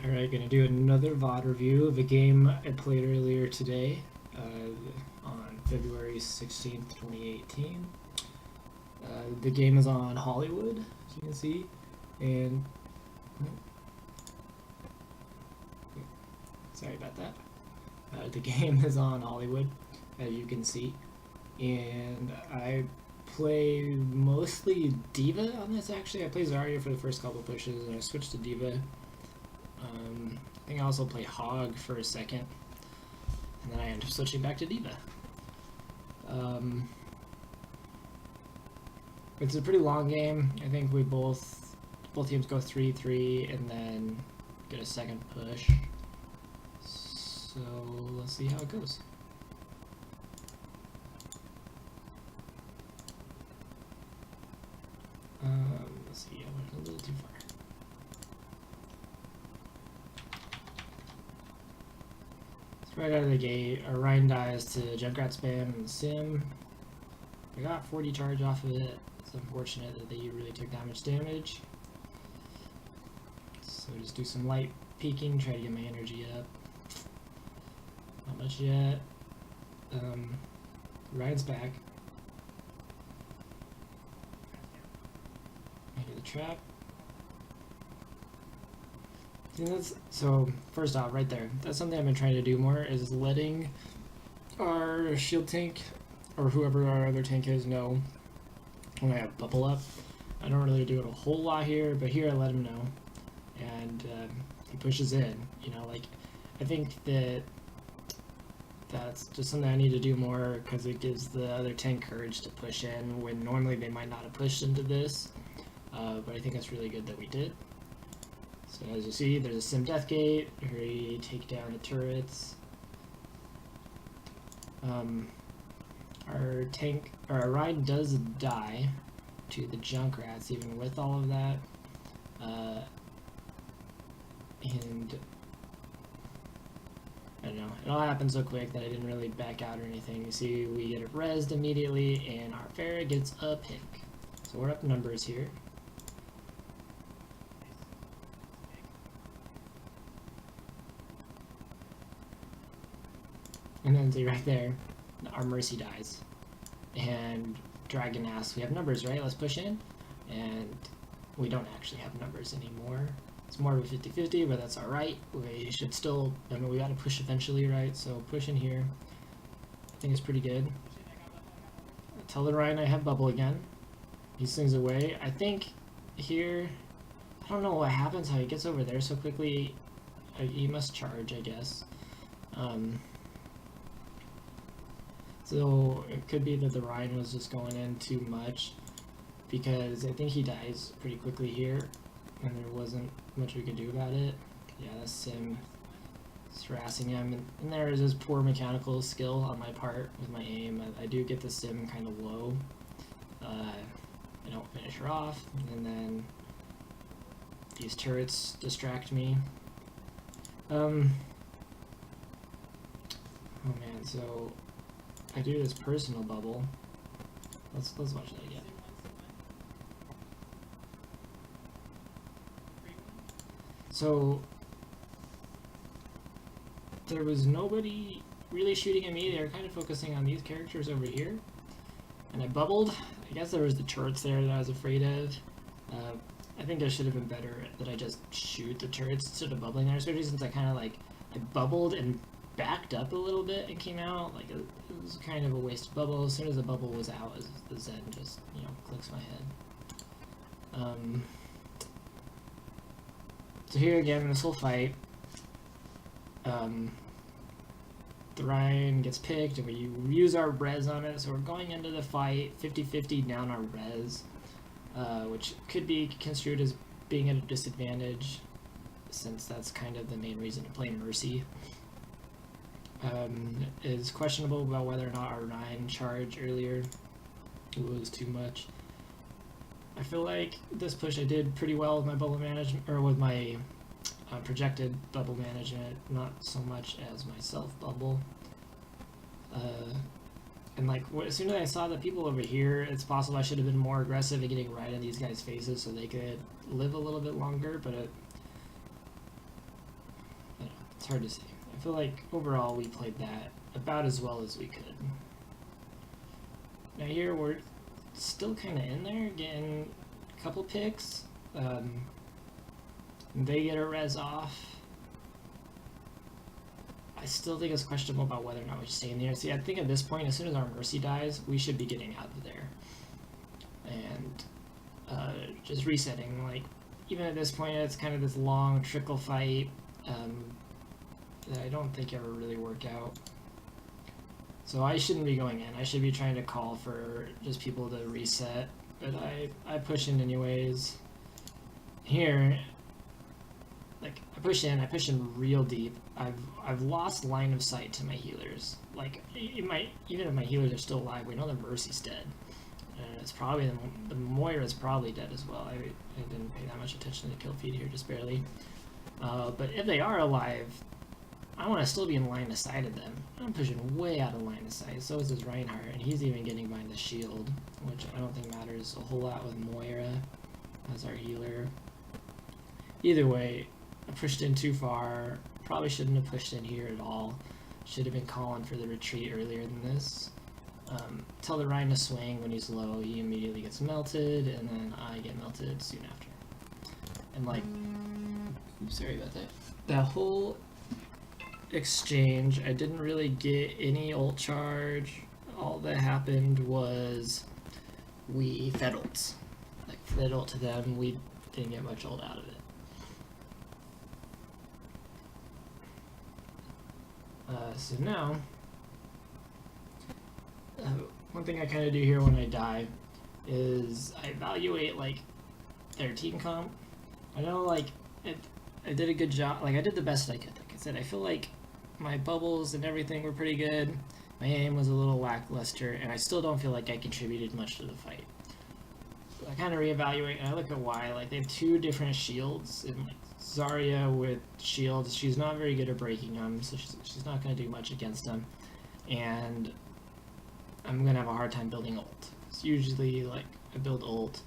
Alright, gonna do another VOD review of a game I played earlier today on February 16th, 2018. The game is on Hollywood, as you can see, and sorry about that. The game is on Hollywood, as you can see, and I play mostly D.Va on this. Actually, I played Zarya for the first couple pushes, and I switched to D.Va. I think I also play Hog for a second, and then I end up switching back to D.Va. It's a pretty long game. I think we both teams go 3-3 and then get a second push. So let's see how it goes. Let's see, I went a little too far. Right out of the gate, Ryan dies to Junkrat spam and Sim. I got 40 charge off of it. It's unfortunate that they really took that much damage. So just do some light peeking, try to get my energy up. Not much yet. Ryan's back. I hear the trap. So first off, right there, that's something I've been trying to do more, is letting our shield tank, or whoever our other tank is, know when I have bubble up. I don't really do it a whole lot here, but here I let him know, and he pushes in. You know, like, I think that's just something I need to do more, because it gives the other tank courage to push in when normally they might not have pushed into this, but I think it's really good that we did. So as you see, there's a Sim death gate, we take down the turrets. Our tank, or our Ryan does die to the Junkrats even with all of that. And I don't know, it all happened so quick that I didn't really back out or anything. You see, we get it rezzed immediately and our Pharah gets a pick. So we're up numbers here. And then see right there, our Mercy dies. And Dragon asks, we have numbers, right? Let's push in. And we don't actually have numbers anymore. It's more of a 50-50, but that's alright. We should still, I mean, we gotta push eventually, right? So push in here. I think it's pretty good. Tell the Ryan I have bubble again. He swings away. I think here, I don't know what happens, how he gets over there so quickly. He must charge, I guess. So it could be that the Ryan was just going in too much, because I think he dies pretty quickly here, and there wasn't much we could do about it. Yeah, that's Sim harassing him, and there is his poor mechanical skill on my part with my aim. I do get the Sim kind of low. I don't finish her off, and then these turrets distract me. Oh man, so I do this personal bubble. Let's watch that again. So there was nobody really shooting at me. They were kind of focusing on these characters over here, and I bubbled. I guess there was the turrets there that I was afraid of. I think I should have been better that I just shoot the turrets instead of bubbling there, especially since I kind of like I bubbled and backed up a little bit and came out. Like it was kind of a wasted bubble. As soon as the bubble was out, the Zen just, you know, clicks my head. So here again, in this whole fight, the Ryan gets picked and we use our res on it, so we're going into the fight 50-50 down our res, which could be construed as being at a disadvantage, since that's kind of the main reason to play Mercy. Is questionable about whether or not our Ryan charge earlier was too much. I feel like this push I did pretty well with my bubble management, or with my projected bubble management, not so much as my self bubble. And like, as soon as I saw the people over here, it's possible I should have been more aggressive at getting right in these guys' faces so they could live a little bit longer, but It's hard to say. I feel like overall we played that about as well as we could. Now here we're still kind of in there, getting a couple picks. They get a res off. I still think it's questionable about whether or not we should stay in there. See, I think at this point, as soon as our Mercy dies, we should be getting out of there. And just resetting. Like, even at this point, it's kind of this long trickle fight that I don't think ever really worked out. So I shouldn't be going in. I should be trying to call for just people to reset. But I push in anyways. Here, like, I push in real deep. I've lost line of sight to my healers. Like, even if my healers are still alive, we know the Mercy's dead. And it's probably, the Moira's probably dead as well. I didn't pay that much attention to the kill feed here, just barely. But if they are alive, I want to still be in line of sight of them. I'm pushing way out of line of sight. So is this Reinhardt, and he's even getting behind the shield, which I don't think matters a whole lot with Moira as our healer. Either way, I pushed in too far. Probably shouldn't have pushed in here at all. Should have been calling for the retreat earlier than this. Tell the Ryan to swing when he's low. He immediately gets melted, and then I get melted soon after. And like, oops, sorry about that. That whole exchange, I didn't really get any ult charge. All that happened was we fed ults. Like, fed ult to them. We didn't get much ult out of it. So now, one thing I kind of do here when I die is I evaluate like their team comp. I know like I did a good job, like I did the best I could. Like I said, I feel like my bubbles and everything were pretty good. My aim was a little lackluster, and I still don't feel like I contributed much to the fight. So I kind of reevaluate and I look at why. Like, they have two different shields, and like Zarya with shields, she's not very good at breaking them, so she's not going to do much against them. And I'm going to have a hard time building ult. It's usually like I build ult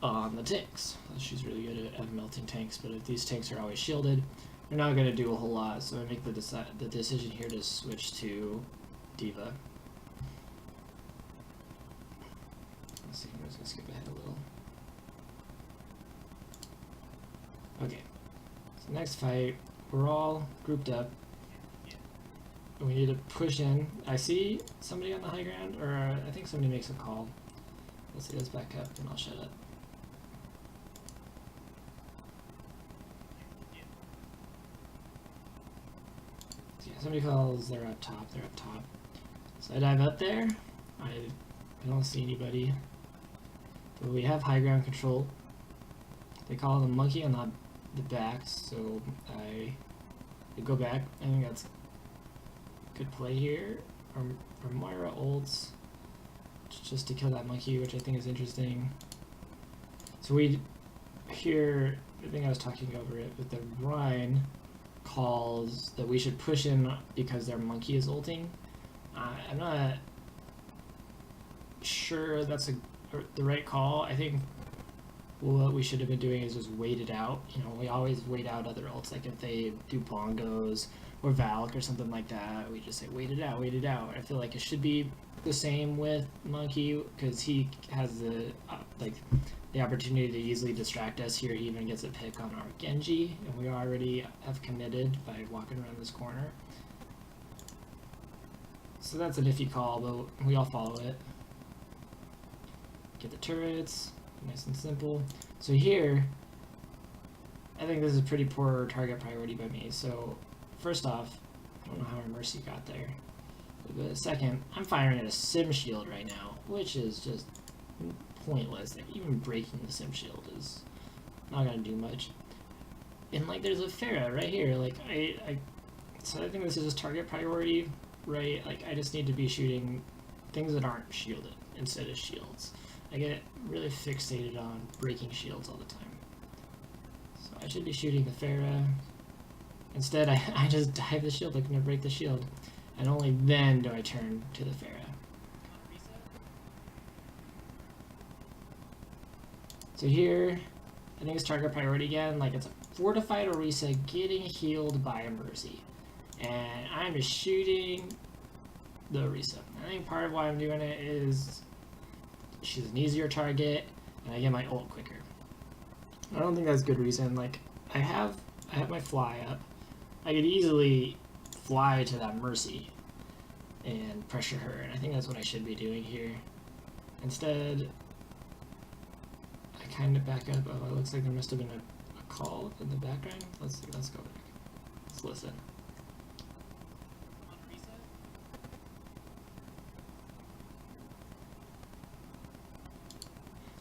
on the tanks. She's really good at melting tanks, but if these tanks are always shielded, they're not going to do a whole lot. So I make the decision here to switch to D.Va. Let's see, I'm just going to skip ahead a little. Okay, so next fight, we're all grouped up. We need to push in. I see somebody on the high ground, or I think somebody makes a call. Let's see, let's back up and I'll shut up. So yeah, somebody calls, they're up top. So I dive up there. I don't see anybody. But we have high ground control. They call the monkey on the back, so I go back. I think that's good play here. Our Moira ults just to kill that monkey, which I think is interesting. So we here, I think I was talking over it, but the Rhine calls that we should push in because their monkey is ulting. I'm not sure that's the right call. I think what we should have been doing is just wait it out. You know, we always wait out other ults. Like if they do bongos or Valk or something like that, we just say wait it out, wait it out. I feel like it should be the same with Monkey because he has the opportunity to easily distract us. Here he even gets a pick on our Genji, and we already have committed by walking around this corner. So that's an iffy call, but we all follow it. Get the turrets, nice and simple. So here, I think this is a pretty poor target priority by me. So first off, I don't know how our Mercy got there. But second, I'm firing at a sim shield right now, which is just pointless. Like, even breaking the sim shield is not gonna do much. And like, there's a Pharah right here. Like, so I think this is just target priority, right? Like, I just need to be shooting things that aren't shielded instead of shields. I get really fixated on breaking shields all the time. So I should be shooting the Pharah. Instead, I just dive the shield looking to break the shield. And only then do I turn to the Pharah. So here, I think it's target priority again. Like, it's a fortified Orisa getting healed by a Mercy. And I'm just shooting the Orisa. I think part of why I'm doing it is she's an easier target, and I get my ult quicker. I don't think that's a good reason. Like, I have my fly up. I could easily fly to that Mercy and pressure her, and I think that's what I should be doing here. Instead, I kind of back up. Oh, it looks like there must have been a call in the background. Let's go back. Let's listen.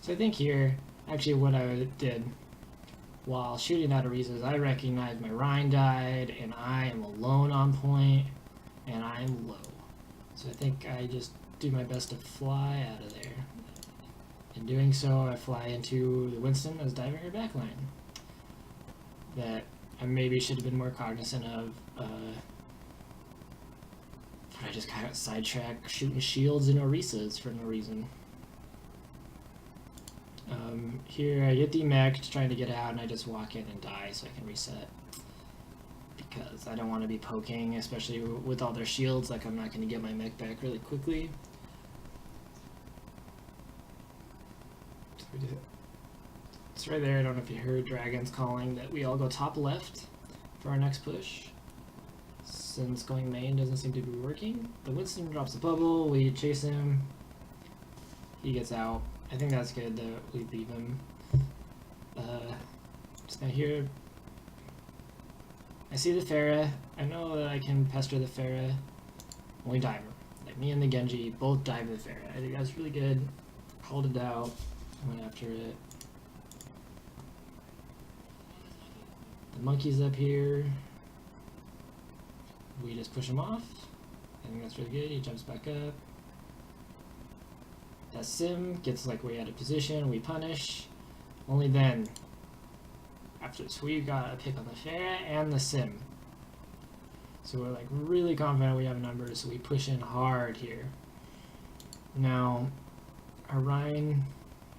So I think here, actually what I did while shooting that Orisa is I recognized my Rhine died, and I am alone on point, and I am low. So I think I just do my best to fly out of there. In doing so, I fly into the Winston that's diving her backline. That I maybe should have been more cognizant of, but I just got sidetracked shooting shields and Orisas for no reason. Here I get demeched trying to get out, and I just walk in and die so I can reset. Because I don't want to be poking, especially with all their shields, like I'm not going to get my mech back really quickly. It's right there. I don't know if you heard Dragons calling that we all go top left for our next push. Since going main doesn't seem to be working. The Winston drops a bubble, we chase him. He gets out. I think that's good that we leave him. Just now here. I see the Pharah. I know that I can pester the Pharah. Only dive her. Like me and the Genji both dive the Pharah. I think that's really good. Called it out. Went after it. The monkey's up here. We just push him off. I think that's really good. He jumps back up. That sim gets like way out of position. We punish. Only then. So we got a pick on the Pharah and the sim. So we're like really confident we have numbers. So we push in hard here. Now, our Rhine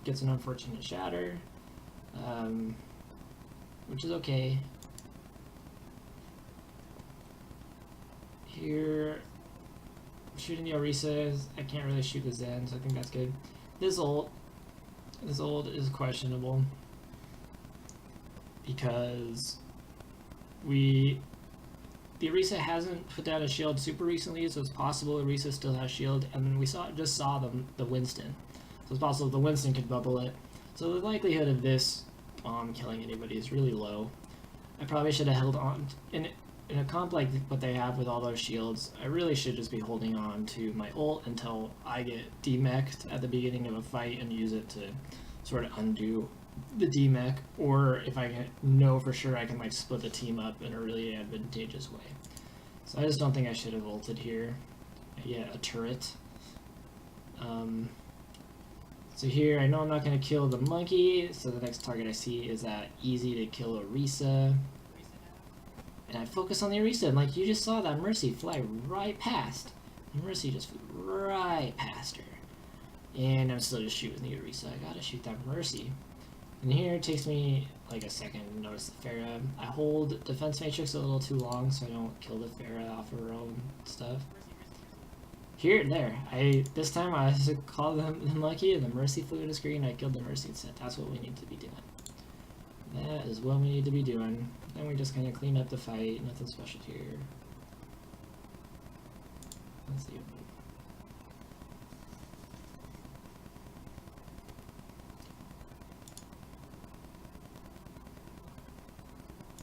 gets an unfortunate shatter, which is okay. Here, shooting the Orisas, I can't really shoot the Zen, so I think that's good. This ult is questionable because the Orisa hasn't put down a shield super recently, so it's possible Orisa still has shield, and then we just saw the Winston, so it's possible the Winston could bubble it. So the likelihood of this bomb killing anybody is really low. I probably should have held on in a comp like what they have with all those shields. I really should just be holding on to my ult until I get demeched at the beginning of a fight and use it to sort of undo the demech, or if I know for sure I can like split the team up in a really advantageous way. So I just don't think I should have ulted here. Yeah, a turret. So here I know I'm not going to kill the monkey, so the next target I see is that easy to kill Orisa. And I focus on the Orisa, and like you just saw that Mercy fly right past. The Mercy just flew right past her. And I'm still just shooting the Orisa. I gotta shoot that Mercy. And here it takes me like a second to notice the Pharah. I hold Defense Matrix a little too long so I don't kill the Pharah off her own stuff. There. This time I just called them lucky, and the Mercy flew to the screen. I killed the Mercy and said, that's what we need to be doing. That is what we need to be doing. Then we just kind of clean up the fight. Nothing special here. Let's see.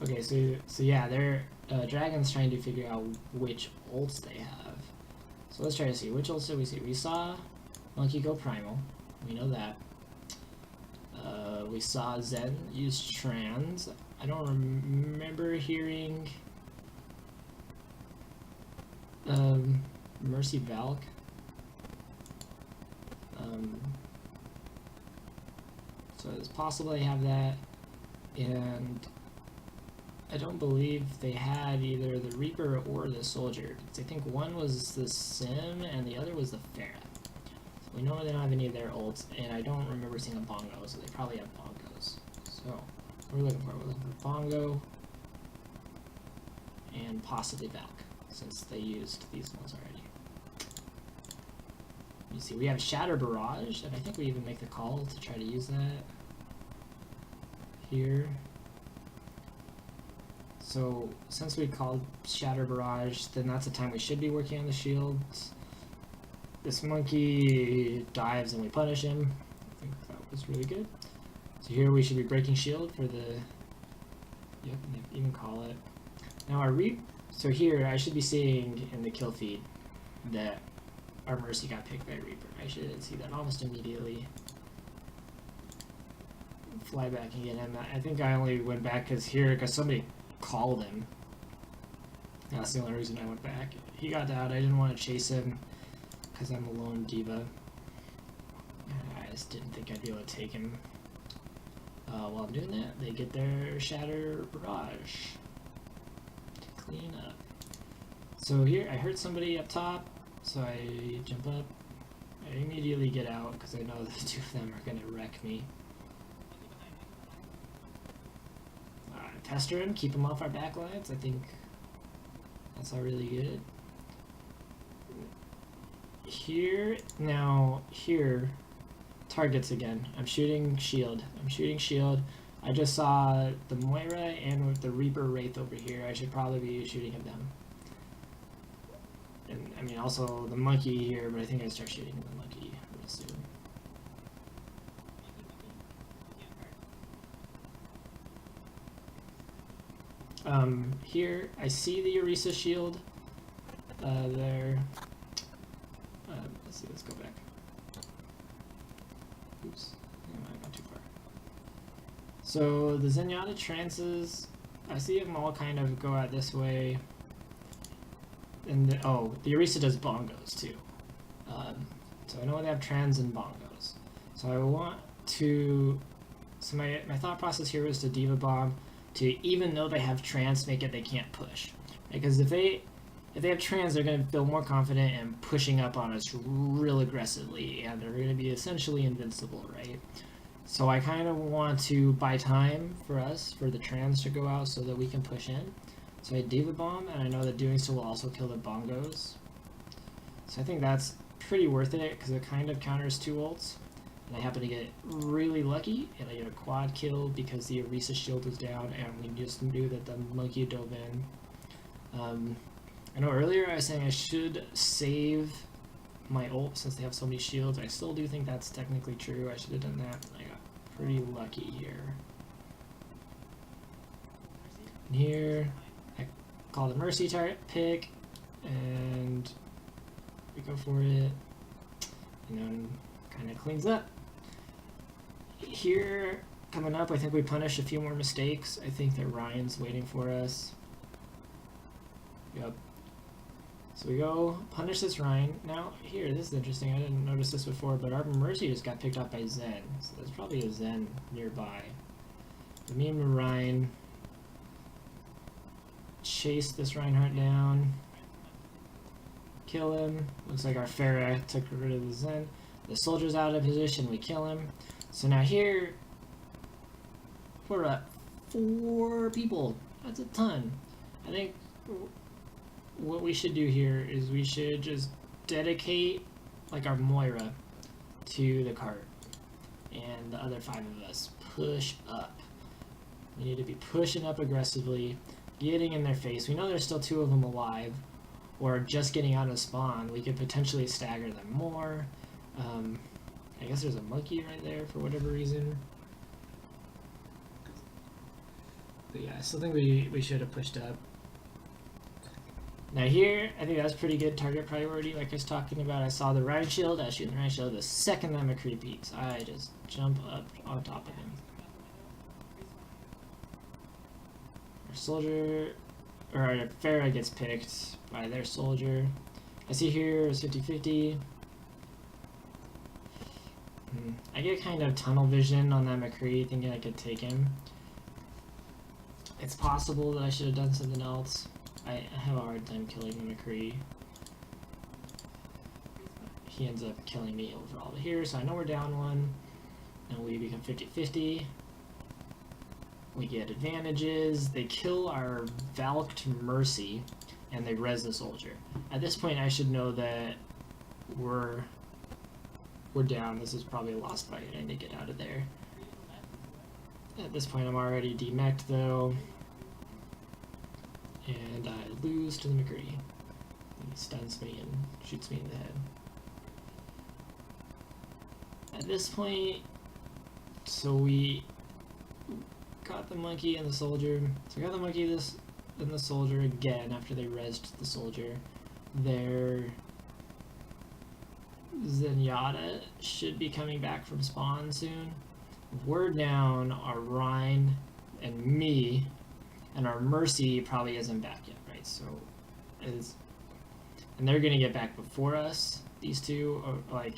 Okay, so yeah, they're Dragon's trying to figure out which ults they have. So let's try to see which ults did we see. We saw Monkey go primal. We know that. We saw Zen use trans. I don't remember hearing Mercy Valk. So it's possible they have that, and I don't believe they had either the Reaper or the Soldier, because I think one was the Sim and the other was the Pharah. So we know they don't have any of their ults, and I don't remember seeing a Bongo, so they probably have Bongos. So, what are we looking for? We're looking for Bongo and possibly Valk, since they used these ones already. You see, we have Shatter Barrage, and I think we even make the call to try to use that here. So, since we called Shatter Barrage, then that's the time we should be working on the shields. This monkey dives and we punish him. I think that was really good. So here we should be breaking shield for the... Yep, they even call it. Now our so here I should be seeing in the kill feed that our Mercy got picked by Reaper. I should see that almost immediately. Fly back and get him. I think I only went back because somebody called him. That's the only reason I went back. He got out. I didn't want to chase him because I'm a lone diva. I just didn't think I'd be able to take him. While I'm doing that, they get their Shatter Barrage to clean up. So here, I heard somebody up top, so I jump up. I immediately get out because I know the two of them are going to wreck me. Pester him, keep him off our backlines. I think that's all really good. Here, targets again. I'm shooting shield. I just saw the Moira and with the Reaper Wraith over here. I should probably be shooting at them. And I mean also the monkey here, but I think I start shooting at the monkey real soon. Here I see the Orisa shield there. Let's see, let's go back. Oops, I got too far. So the Zenyatta trances, I see them all kind of go out this way. And the Orisa does bongos too. So I know they have trans and bongos. So I want to, so my thought process here was to diva bomb to, even though they have trans, make it they can't push. Because if they have trans, they're going to feel more confident in pushing up on us real aggressively, and they're going to be essentially invincible, right? So I kind of want to buy time for us, for the trans to go out so that we can push in. So I diva bomb, and I know that doing so will also kill the bongos. So I think that's pretty worth it, because it kind of counters two ults. And I happen to get really lucky, and I get a quad kill because the Orisa shield was down, and we just knew that the monkey dove in. I know earlier I was saying I should save my ult since they have so many shields. I still do think that's technically true. I should have done that. I got pretty lucky here. And here, I call the Mercy target pick, and we go for it. And then kind of cleans up. Here, coming up, I think we punish a few more mistakes. I think that Ryan's waiting for us. Yep. So we go punish this Ryan. Now, here, this is interesting. I didn't notice this before, but our Mercy just got picked up by Zen. So there's probably a Zen nearby. So me and Ryan chase this Reinhardt down. Kill him. Looks like our Pharah took rid of the Zen. The soldier's out of position. We kill him. So now here, we're at 4 people. That's a ton. I think what we should do here is we should just dedicate like our Moira to the cart, and the other 5 of us push up. We need to be pushing up aggressively, getting in their face. We know there's still 2 of them alive, or just getting out of spawn. We could potentially stagger them more. I guess there's a monkey right there for whatever reason. But yeah, I still think we should have pushed up. Now here, I think that's pretty good target priority, like I was talking about. I saw the Ryan shield, I was shooting the Ryan shield. The second that McCree peeks, I just jump up on top of him. Our soldier, or our Pharah gets picked by their soldier. I see here it's 50-50. I get kind of tunnel vision on that McCree, thinking I could take him. It's possible that I should have done something else. I have a hard time killing the McCree. He ends up killing me overall here, so I know we're down 1. Now we become 50-50. we get advantages. They kill our Valked Mercy, and they res the soldier. At this point, I should know that we're down. This is probably a lost fight. I need to get out of there. At this point, I'm already demeched though, and I lose to the McCree. He stuns me and shoots me in the head. At this point, so we got the monkey and the soldier. So we got the monkey and the soldier again after they rezzed the soldier. Their Zenyatta should be coming back from spawn soon. We're down our Rhine and me, and our Mercy probably isn't back yet, right? So, and they're gonna get back before us. These two, are like,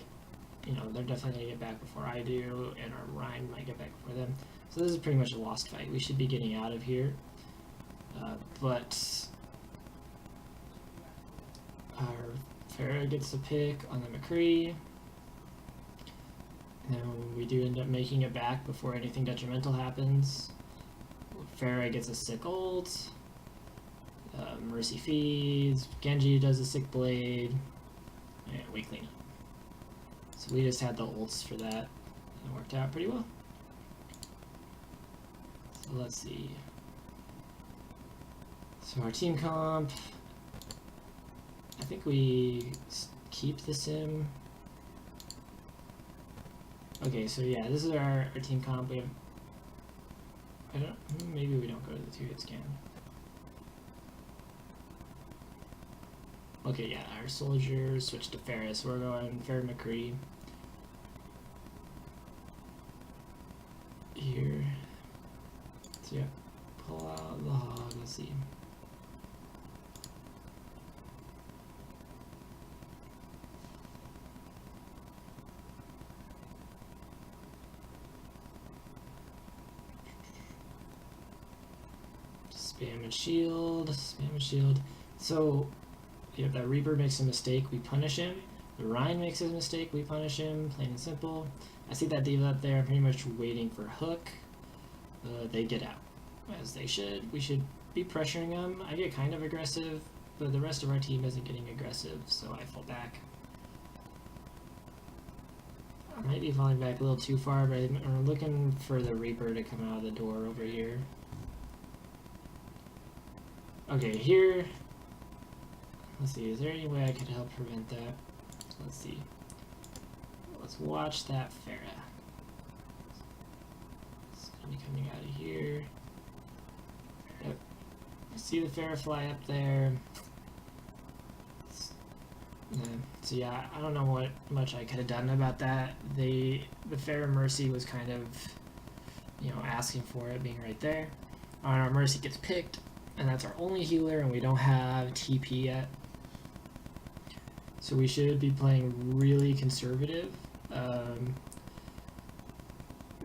you know, they're definitely gonna get back before I do, and our Rhine might get back before them. So this is pretty much a lost fight. We should be getting out of here, but our Farah gets a pick on the McCree. And we do end up making it back before anything detrimental happens. Farah gets a sick ult. Mercy feeds. Genji does a sick blade. And we clean up. So we just had the ults for that. It worked out pretty well. So let's see. So our team comp. I think we keep the sim. Okay, so yeah, this is our team comp. We have, maybe we don't go to the 2-hit scan. Okay, yeah, our soldiers switch to Ferris. We're going Farah McCree. Here. So yeah, pull out the hog, let's see. Spam and shield, spam and shield. So, if that Reaper makes a mistake, we punish him. The Rhine makes a mistake, we punish him, plain and simple. I see that diva up there, I'm pretty much waiting for hook. They get out, as they should. We should be pressuring them. I get kind of aggressive, but the rest of our team isn't getting aggressive, so I fall back. I might be falling back a little too far, but I'm looking for the Reaper to come out of the door over here. Okay, here, let's see, is there any way I could help prevent that? Let's see. Let's watch that Farah. It's gonna be coming out of here. Yep. I see the Farah fly up there. So yeah, I don't know what much I could have done about that. The Farah Mercy was kind of, you know, asking for it, being right there. Our Mercy gets picked. And that's our only healer, and we don't have TP yet. So we should be playing really conservative.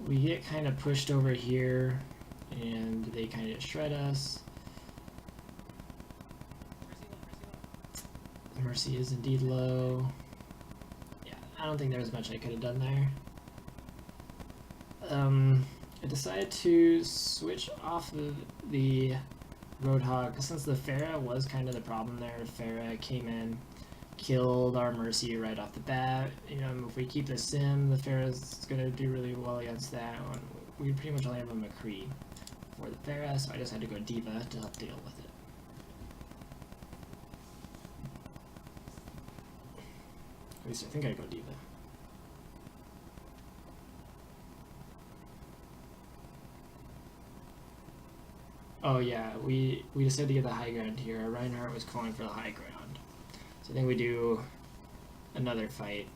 We get kind of pushed over here, and they kind of shred us. Mercy is indeed low. Yeah, I don't think there was much I could have done there. I decided to switch off of the Roadhog, since the Farah was kind of the problem there. Farah came in, killed our Mercy right off the bat. You know, if we keep the sim, the Farah's gonna do really well against that. We pretty much only have a McCree for the Farah, so I just had to go Diva to help deal with it. At least I think I go Diva. Oh yeah, we decided to get the high ground here. Reinhardt was calling for the high ground. So I think we do another fight.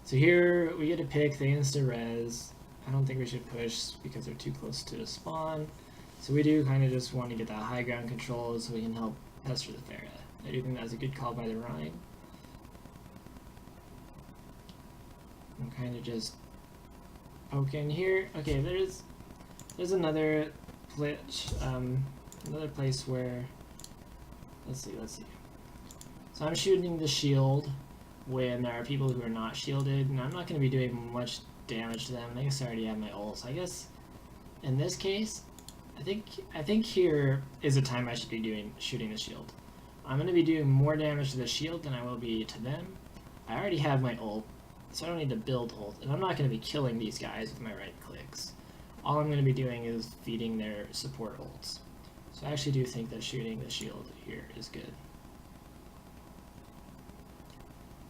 So here we get a pick, they insta-res. I don't think we should push because they're too close to the spawn. So we do kind of just want to get that high ground control so we can help pester the Farah. I do think that was a good call by the Rhine. I'm kind of just poking here. Okay, there's another another place where, let's see. So I'm shooting the shield when there are people who are not shielded, and I'm not going to be doing much damage to them. I guess I already have my ult, so I guess In this case, I think here is a time I should be shooting the shield. I'm going to be doing more damage to the shield than I will be to them. I already have my ult, so I don't need to build ult, and I'm not going to be killing these guys with my right clicks. All I'm going to be doing is feeding their support ults. So I actually do think that shooting the shield here is good.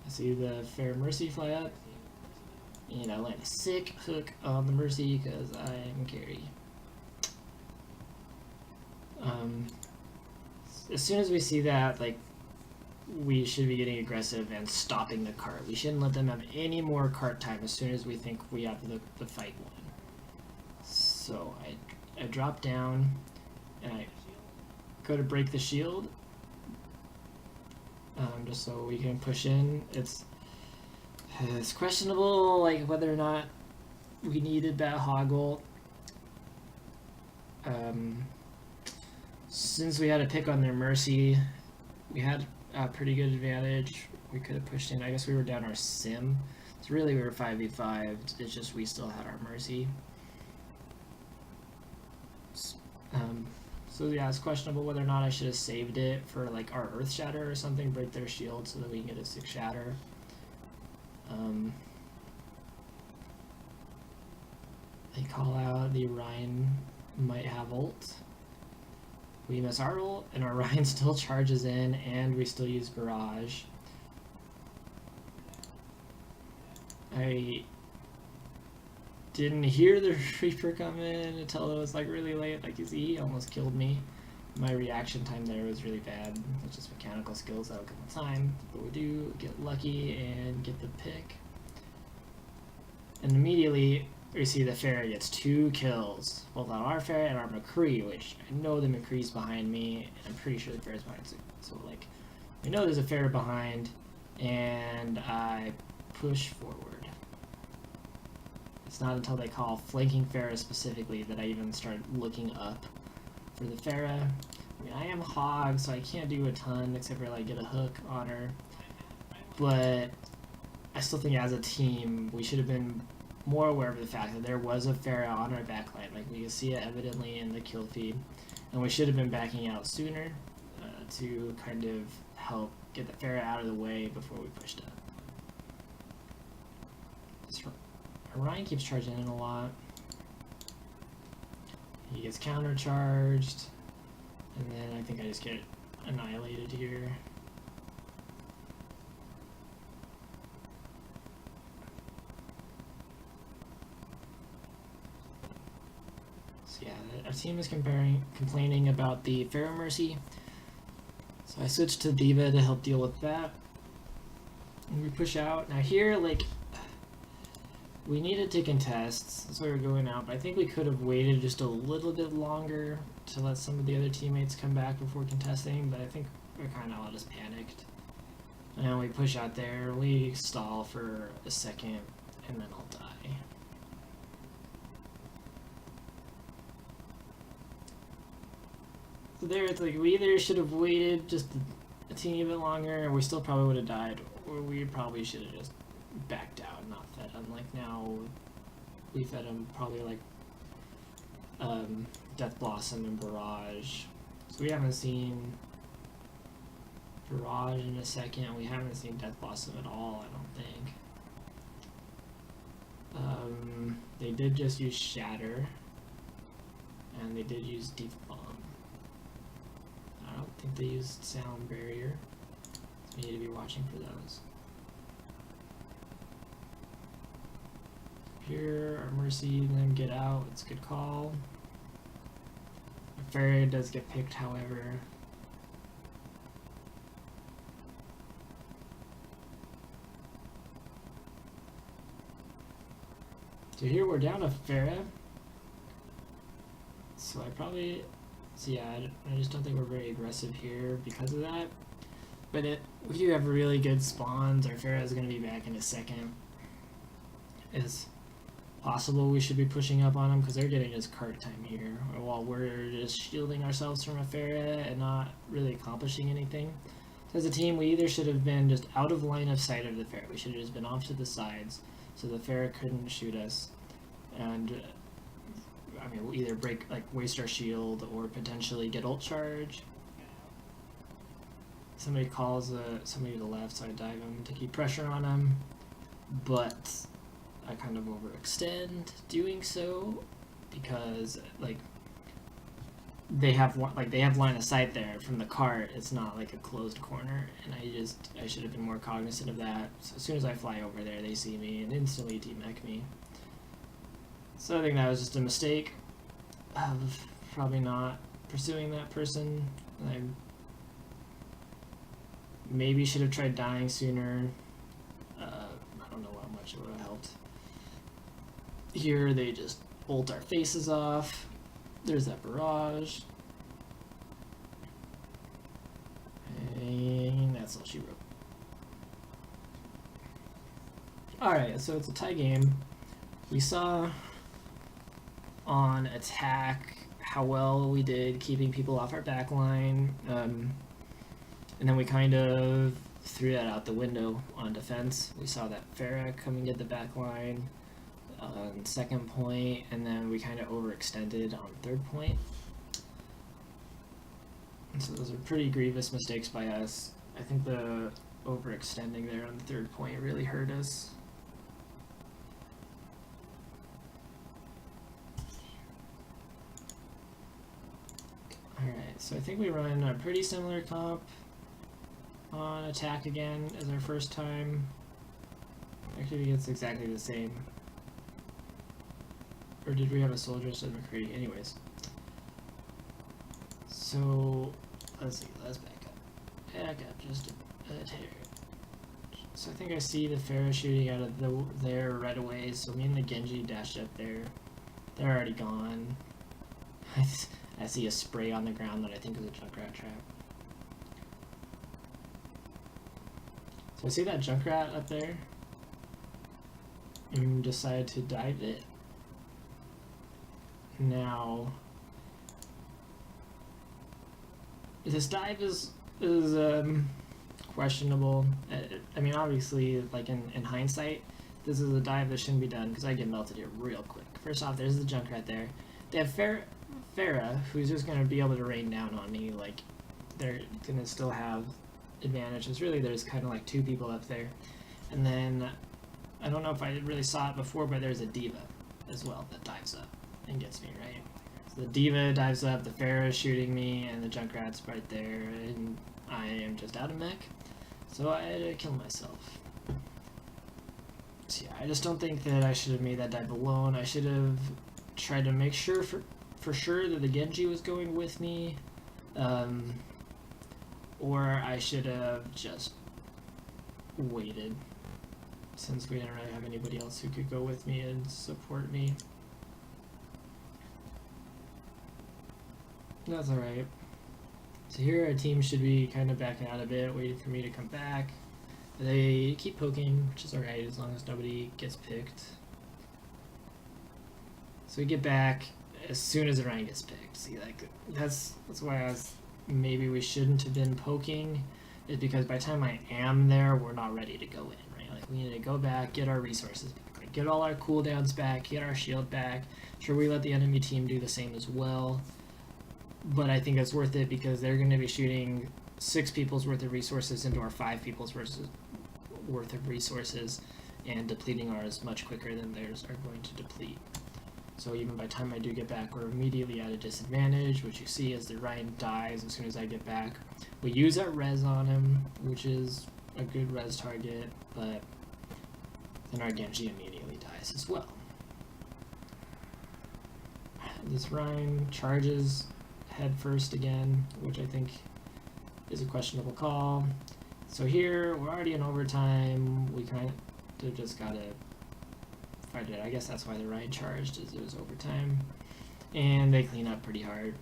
I see the Fair Mercy fly up, and I land a sick hook on the Mercy because I am carry. As soon as we see that, like, we should be getting aggressive and stopping the cart. We shouldn't let them have any more cart time as soon as we think we have the fight won. So I drop down and I go to break the shield, just so we can push in. It's questionable, like, whether or not we needed that hoggle. Since we had a pick on their Mercy, we had a pretty good advantage. We could have pushed in. I guess we were down our sim. So really we were 5v5. It's just we still had our Mercy. So yeah, it's questionable whether or not I should have saved it for like our Earth Shatter or something, break their shield so that we can get a 6 Shatter. They call out the Orion might have ult. We miss our ult, and our Orion still charges in, and we still use Barrage. I didn't hear the Reaper come in until it was like really late. Like, you see, he almost killed me. My reaction time there was really bad. It's just mechanical skills that'll come with time. But we do get lucky and get the pick. And immediately we see the Pharah gets 2 kills, both on our Pharah and our McCree, which I know the McCree's behind me, and I'm pretty sure the Pharah's behind. So like, we know there's a Pharah behind, and I push forward. It's not until they call flanking Pharah specifically that I even start looking up for the Pharah. I mean, I am Hog, so I can't do a ton except for like get a hook on her, but I still think as a team we should have been more aware of the fact that there was a Pharah on our backline. Like, we can see it evidently in the kill feed, and we should have been backing out sooner to kind of help get the Pharah out of the way before we pushed up. Orion keeps charging in a lot. He gets countercharged, and then I think I just get annihilated here. So yeah, our team is complaining about the Pharah Mercy. So I switched to D.Va to help deal with that. And we push out. Now here, like, we needed to contest, that's why we're going out, but I think we could have waited just a little bit longer to let some of the other teammates come back before contesting, but I think we're kind of all just panicked. And we push out there, we stall for a second, and then I'll die. So there, it's like, we either should have waited just a teeny bit longer, and we still probably would have died, or we probably should have just backed out and not fed him. Like, now we fed him probably like Death Blossom and Barrage, so we haven't seen Barrage in a second. We haven't seen Death Blossom at all, I don't think. They did just use Shatter, and they did use Deep Bomb. I don't think they used Sound Barrier, so we need to be watching for those. Here, our Mercy, then get out. It's a good call. Pharah does get picked, however. So here we're down to Pharah. So I probably, so yeah, I just don't think we're very aggressive here because of that. But we do have really good spawns. Our Pharah is going to be back in a second. It's possible we should be pushing up on them because they're getting just cart time here, while we're just shielding ourselves from a Pharah and not really accomplishing anything. So as a team, we either should have been just out of line of sight of the Pharah. We should have just been off to the sides so the Pharah couldn't shoot us. And I mean, we'll either break, like, waste our shield or potentially get ult charge. Somebody calls somebody to the left, so I dive him to keep pressure on him. But I kind of overextend doing so because, like, they have line of sight there from the cart. It's not like a closed corner, and I should have been more cognizant of that. So as soon as I fly over there, they see me and instantly demech me. So I think that was just a mistake of probably not pursuing that person. I maybe should have tried dying sooner. I don't know how much it would have helped. Here they just ult our faces off. There's that barrage. And that's all she wrote. Alright, so it's a tie game. We saw on attack how well we did keeping people off our back line. And then we kind of threw that out the window on defense. We saw that Pharah come and get the back line on second point, and then we kind of overextended on third point. And so those are pretty grievous mistakes by us. I think the overextending there on the third point really hurt us. Alright, so I think we run a pretty similar comp on attack again as our first time. Actually, it's exactly the same. Or did we have a soldier instead of McCready? Anyways. So, let's see, let's back up. Back up just a hair. So I think I see the Pharah shooting out of there right away, so me and the Genji dashed up there. They're already gone. I see a spray on the ground that I think is a Junkrat trap. So I see that Junkrat up there and decide to dive it. Now, this dive is questionable. I mean, obviously, like in hindsight, this is a dive that shouldn't be done because I get melted here real quick. First off, there's the Junkrat there. They have Pharah, who's just going to be able to rain down on me. Like, they're going to still have advantages. Really, there's kind of like two people up there. And then, I don't know if I really saw it before, but there's a Diva as well that dives up and gets me, right? So the Diva dives up, the Pharah is shooting me, and the Junkrat's right there, and I am just out of mech. So I had to kill myself. So yeah, I just don't think that I should have made that dive alone. I should have tried to make sure for sure that the Genji was going with me. Or I should have just waited, since we didn't really have anybody else who could go with me and support me. That's alright. So here our team should be kind of backing out a bit, waiting for me to come back. They keep poking, which is alright as long as nobody gets picked. So we get back as soon as the Ryan gets picked. See, like, that's why I was, maybe we shouldn't have been poking, is because by the time I am there, we're not ready to go in, right? Like, we need to go back, get our resources back, like, get all our cooldowns back, get our shield back. Sure, we let the enemy team do the same as well, but I think it's worth it because they're going to be shooting 6 people's worth of resources into our 5 people's worth of resources, and depleting ours much quicker than theirs are going to deplete. So even by the time I do get back, we're immediately at a disadvantage, which you see as the Ryan dies as soon as I get back. We use our res on him, which is a good res target, but then our Genji immediately dies as well. This Ryan charges head first again, which I think is a questionable call. So here, we're already in overtime. We kind of just gotta fight it. I guess that's why the Ryan charged, is it was overtime. And they clean up pretty hard.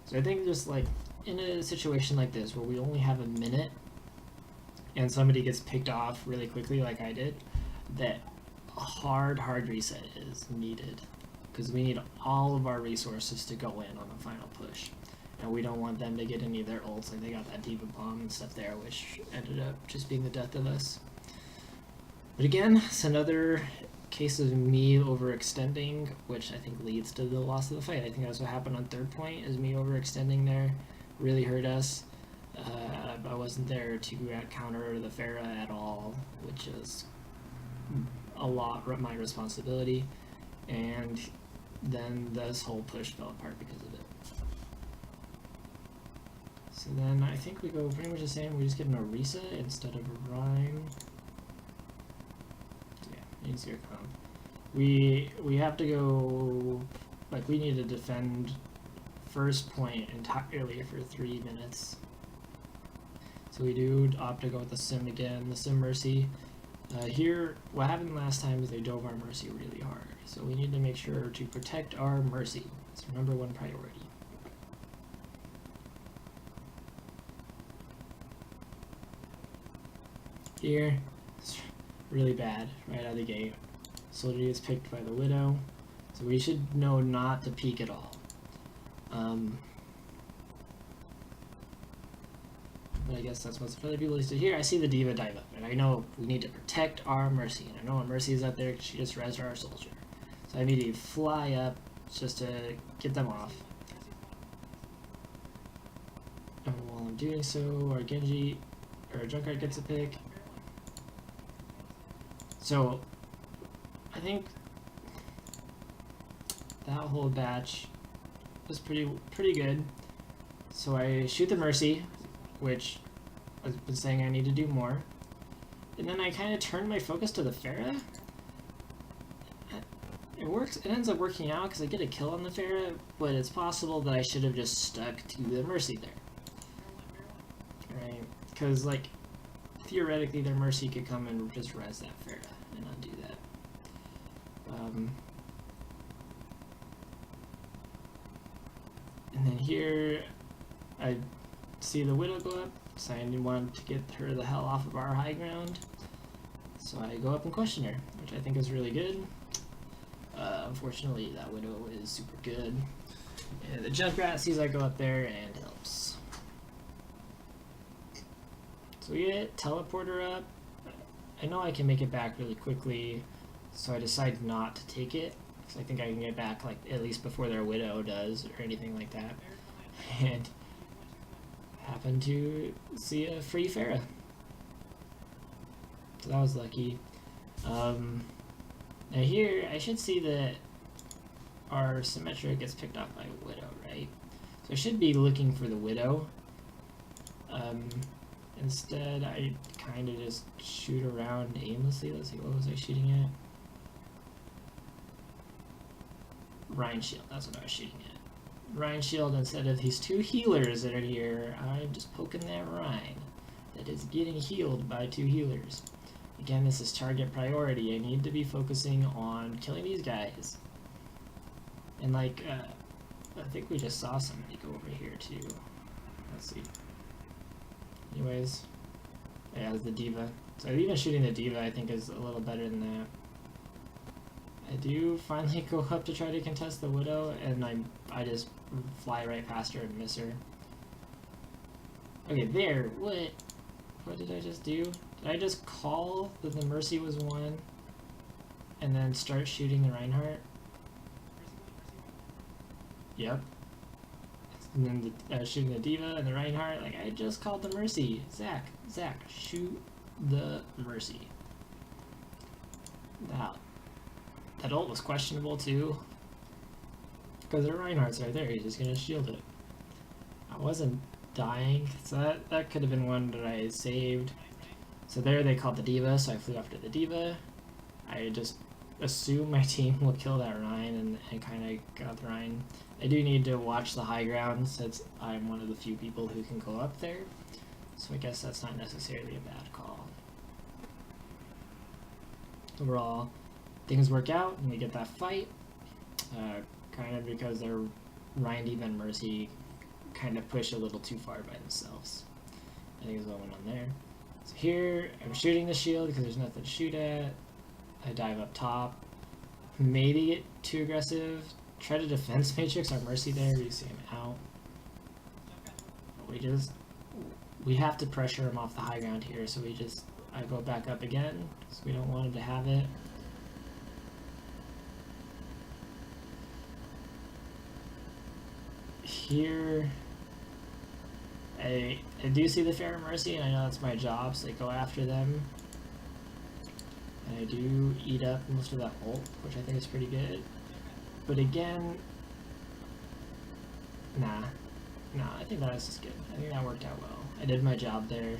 So I think just like in a situation like this where we only have a minute and somebody gets picked off really quickly like I did, that a hard reset is needed. Because we need all of our resources to go in on the final push. And we don't want them to get any of their ults, like they got that Diva Bomb and stuff there, which ended up just being the death of us. But again, it's another case of me overextending, which I think leads to the loss of the fight. I think that's what happened on third point, is me overextending there. Really hurt us. I wasn't there to counter the Pharah at all, which is a lot my responsibility. And then this whole push fell apart because of it. So then I think we go pretty much the same. We just get an Orisa instead of a Rhyme. Yeah, easier comp. We have to go, like, we need to defend first point entirely for 3 minutes. So we do opt to go with the Sim again, the Sim Mercy. Here, what happened last time is they dove our Mercy really hard. So we need to make sure to protect our Mercy. It's our #1 priority. Here, it's really bad right out of the gate. Soldier gets picked by the Widow. So we should know not to peek at all. But I guess that's what's for other people to do. Here, I see the D.Va dive up, and I know we need to protect our Mercy. And I know when Mercy is up there, she just rezzed our Soldier. So I need to fly up just to get them off. And while I'm doing so, our Genji, or Junkrat gets a pick. So, I think that whole batch was pretty good. So I shoot the Mercy, which I've been saying I need to do more. And then I kind of turned my focus to the Pharah. It works. It ends up working out because I get a kill on the Pharah, but it's possible that I should have just stuck to the Mercy there. Right? Because, like, theoretically their Mercy could come and just res that Pharah and undo that. And then here, I see the Widow go up, so I wanted to get her the hell off of our high ground. So I go up and question her, which I think is really good. Unfortunately, that Widow is super good. And the Junkrat sees I go up there and helps. So we get Teleporter up. I know I can make it back really quickly, so I decide not to take it. Because I think I can get back, like, at least before their Widow does, or anything like that. And happen to see a free Pharah. So that was lucky. Now here, I should see that our Symmetra gets picked off by a Widow, right? So I should be looking for the Widow. Instead, I kind of just shoot around aimlessly. Let's see, what was I shooting at? Rhine Shield, that's what I was shooting at. Rhine Shield, instead of these 2 healers that are here, I'm just poking that Rhine that is getting healed by 2 healers. Again, this is target priority. I need to be focusing on killing these guys. And, like, I think we just saw somebody go over here too. Let's see. Anyways, yeah, it's the D.Va. So even shooting the D.Va I think is a little better than that. I do finally go up to try to contest the Widow, and I just fly right past her and miss her. Okay, there. What did I just do? Did I just call that the Mercy was 1 and then start shooting the Reinhardt? Yep. And then shooting the D.Va and the Reinhardt. Like, I just called the Mercy. Zach, shoot the Mercy. That ult was questionable too. Because the Reinhardt's right there. He's just going to shield it. I wasn't dying. So that could have been one that I saved. So there they called the D.Va, so I flew after the D.Va. I just assume my team will kill that Rhine and kind of got the Rhine. I do need to watch the high ground since I'm one of the few people who can go up there. So I guess that's not necessarily a bad call. Overall, things work out and we get that fight. Kind of because their Rhine, D.Va, and Mercy kind of push a little too far by themselves. I think is what went on there. So here, I'm shooting the shield because there's nothing to shoot at. I dive up top. Maybe get too aggressive. Try to defense matrix our Mercy there. You see him out. We have to pressure him off the high ground here, so I go back up again, because we don't want him to have it. here, I do see the Fair Mercy, and I know that's my job, so I go after them. And I do eat up most of that ult, which I think is pretty good. But again, nah, I think that was just good. I think that worked out well. I did my job there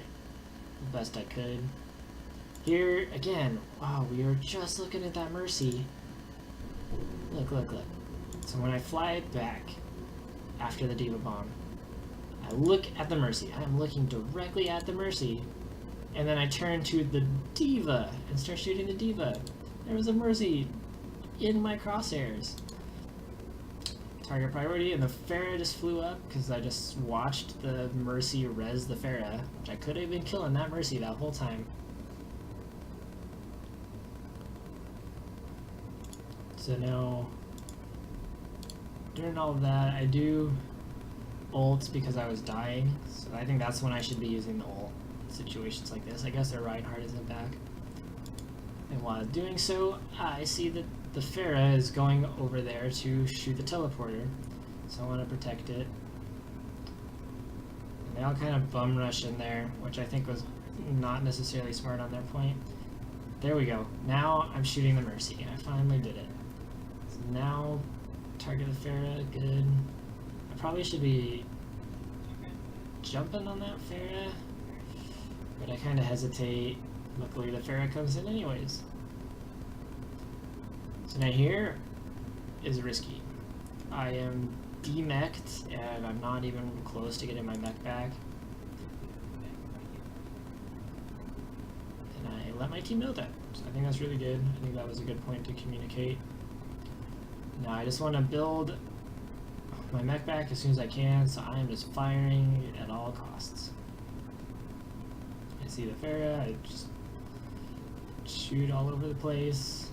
the best I could. Here, again, wow, we were just looking at that Mercy. Look. So when I fly back after the D.Va bomb, I look at the Mercy. I'm looking directly at the Mercy. And then I turn to the D.Va and start shooting the D.Va. There was a Mercy in my crosshairs. Target priority, and the Pharah just flew up because I just watched the Mercy res the Pharah, which I could have been killing that Mercy that whole time. So now, during all of that, I do ult because I was dying, so I think that's when I should be using the ult. Situations like this. I guess their Reinhardt isn't back. And while doing so, I see that the Pharah is going over there to shoot the teleporter. So I want to protect it. And they all kind of bum rush in there, which I think was not necessarily smart on their point. There we go. Now I'm shooting the Mercy. I finally did it. So now target the Pharah, good. I probably should be jumping on that Pharah, but I kind of hesitate. Luckily the Pharah comes in anyways. So now here is risky. I am demeched and I'm not even close to getting my mech back. And I let my team know that. So I think that's really good. I think that was a good point to communicate. Now I just want to build my mech back as soon as I can, so I am just firing at all costs. I see the Pharah, I just shoot all over the place.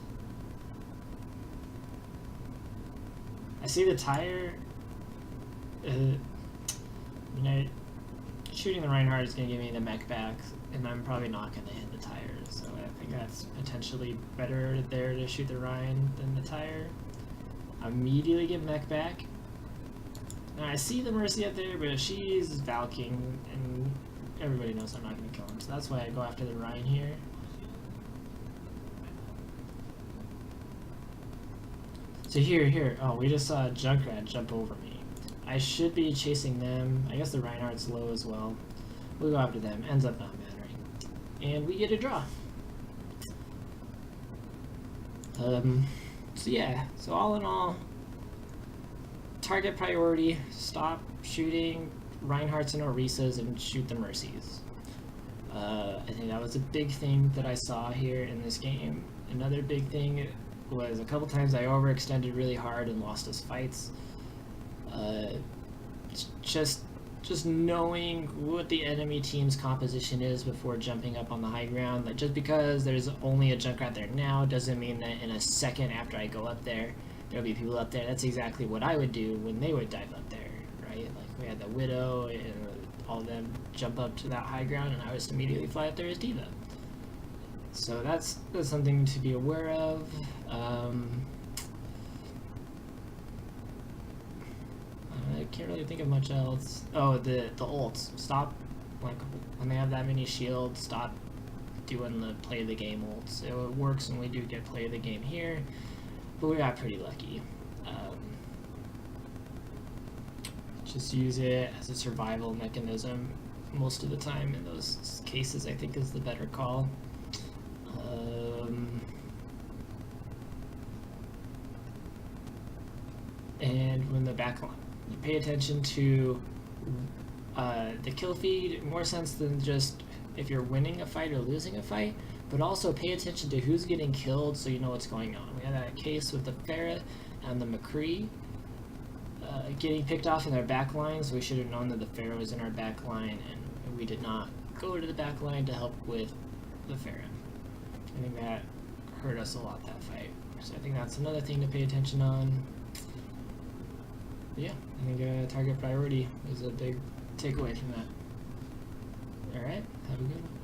I see the tire. Shooting the Reinhardt is going to give me the mech back, and I'm probably not going to hit the tire, so I think that's potentially better there to shoot the Ryan than the tire. Immediately get mech back. Now I see the Mercy up there, but she's Valking, and everybody knows I'm not going to kill him, so that's why I go after the Ryan here. So here, oh, we just saw Junkrat jump over me. I should be chasing them. I guess the Reinhardt's low as well. We'll go after them. Ends up not mattering. And we get a draw. So yeah, so all in all, target priority, stop shooting Reinhardts and Orisas and shoot the Mercies. I think that was a big thing that I saw here in this game. Another big thing was a couple times I overextended really hard and lost us fights. Just knowing what the enemy team's composition is before jumping up on the high ground. Like, just because there's only a Junkrat there now doesn't mean that in a second after I go up there, there'll be people up there. That's exactly what I would do when they would dive up there, right? Like, we had the Widow and all of them jump up to that high ground, and I would just immediately fly up there as D.Va. So that's something to be aware of. I can't really think of much else. Oh, the ults. Stop, like, when they have that many shields, stop doing the play the game ults. It works when we do get play the game here, but we got pretty lucky. Just use it as a survival mechanism most of the time in those cases, I think, is the better call. And when the backline, you pay attention to the kill feed, more sense than just if you're winning a fight or losing a fight, but also pay attention to who's getting killed so you know what's going on. We had that case with the Pharah and the McCree getting picked off in their back lines. We should have known that the Pharah was in our back line, and we did not go to the back line to help with the Pharah. I think that hurt us a lot, that fight. So I think that's another thing to pay attention on. But yeah, I think target priority is a big takeaway from that. Alright, have a good one.